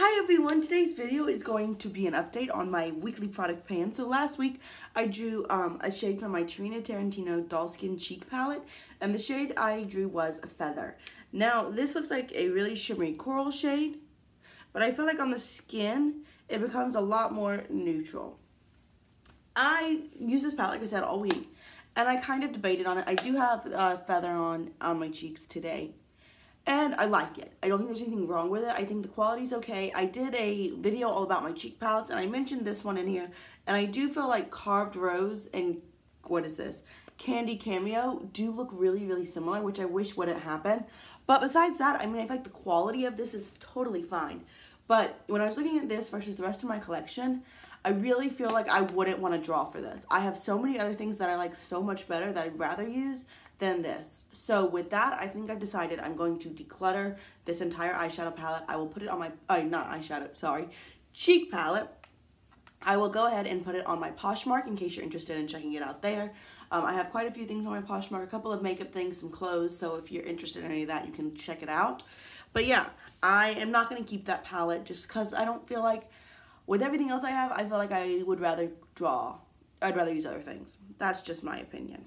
Hi everyone, today's video is going to be an update on my weekly product pan. So last week I drew a shade from my Tarina Tarantino Dollskin Chic palette, and the shade I drew was Feather. Now this looks like a really shimmery coral shade, but I feel like on the skin it becomes a lot more neutral. I use this palette, like I said, all week, and I kind of debated on it. I do have Feather on my cheeks today. And I like it. I don't think there's anything wrong with it. I think the quality's okay. I did a video all about my cheek palettes, and I mentioned this one in here. And I do feel like Carved Rose and, what is this? Candy Cameo do look really, really similar, which I wish wouldn't happen. But besides that, I mean, I feel like the quality of this is totally fine. But when I was looking at this versus the rest of my collection, I really feel like I wouldn't want to draw for this. I have so many other things that I like so much better that I'd rather use than this. So with that, I think I've decided I'm going to declutter this entire eyeshadow palette. I will put it on my, cheek palette. I will go ahead and put it on my Poshmark in case you're interested in checking it out there. I have quite a few things on my Poshmark, a couple of makeup things, some clothes, so if you're interested in any of that, you can check it out. But yeah, I am not going to keep that palette just because I don't feel like, with everything else I have, I feel like I would rather draw. I'd rather use other things. That's just my opinion.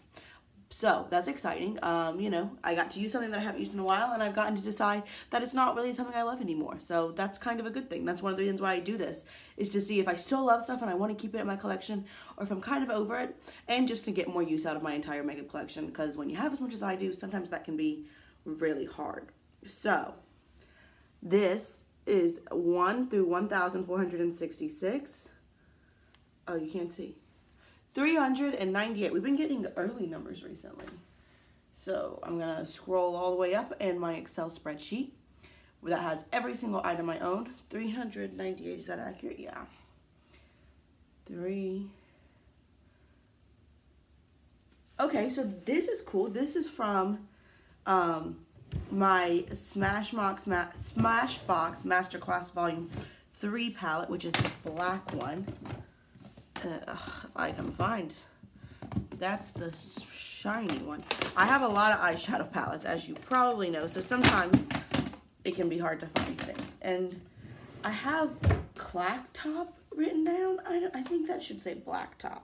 So that's exciting. You know, I got to use something that I haven't used in a while, and I've gotten to decide that it's not really something I love anymore. So that's kind of a good thing. That's one of the reasons why I do this, is to see if I still love stuff and I want to keep it in my collection, or if I'm kind of over it, and just to get more use out of my entire makeup collection, because when you have as much as I do, sometimes that can be really hard. So this is 1 through 1,466. Oh, you can't see. 398. We've been getting early numbers recently. So I'm going to scroll all the way up in my Excel spreadsheet that has every single item I own. 398, is that accurate? Yeah. Okay, so this is cool. This is from my Smashbox Masterclass Volume 3 palette, which is the black one. If I can find, that's the shiny one. I have a lot of eyeshadow palettes, as you probably know, so sometimes it can be hard to find things. And I have Blacktop written down. I think that should say Blacktop.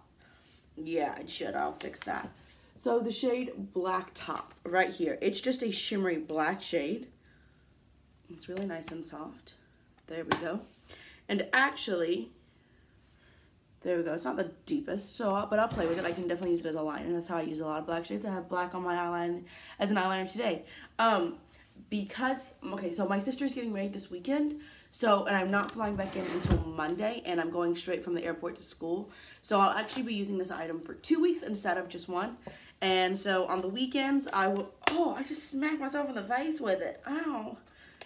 Yeah, it should. I'll fix that. So the shade Blacktop right here. It's just a shimmery black shade. It's really nice and soft. There we go. And actually, there we go. It's not the deepest, but I'll play with it. I can definitely use it as a liner. That's how I use a lot of black shades. I have black on my eyeliner as an eyeliner today. So my sister's getting married this weekend, and I'm not flying back in until Monday, and I'm going straight from the airport to school. So I'll actually be using this item for 2 weeks instead of just one. And so on the weekends, I just smacked myself in the face with it. Ow.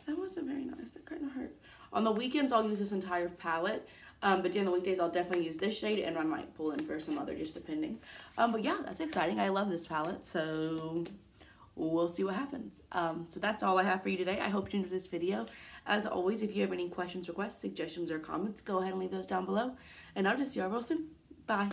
That wasn't very nice. That kind of hurt. On the weekends, I'll use this entire palette. But during the weekdays, I'll definitely use this shade, and I might pull in for some other, just depending. But yeah, that's exciting. I love this palette, so we'll see what happens. So that's all I have for you today. I hope you enjoyed this video. As always, if you have any questions, requests, suggestions, or comments, go ahead and leave those down below. And I'll just see you all real soon. Bye.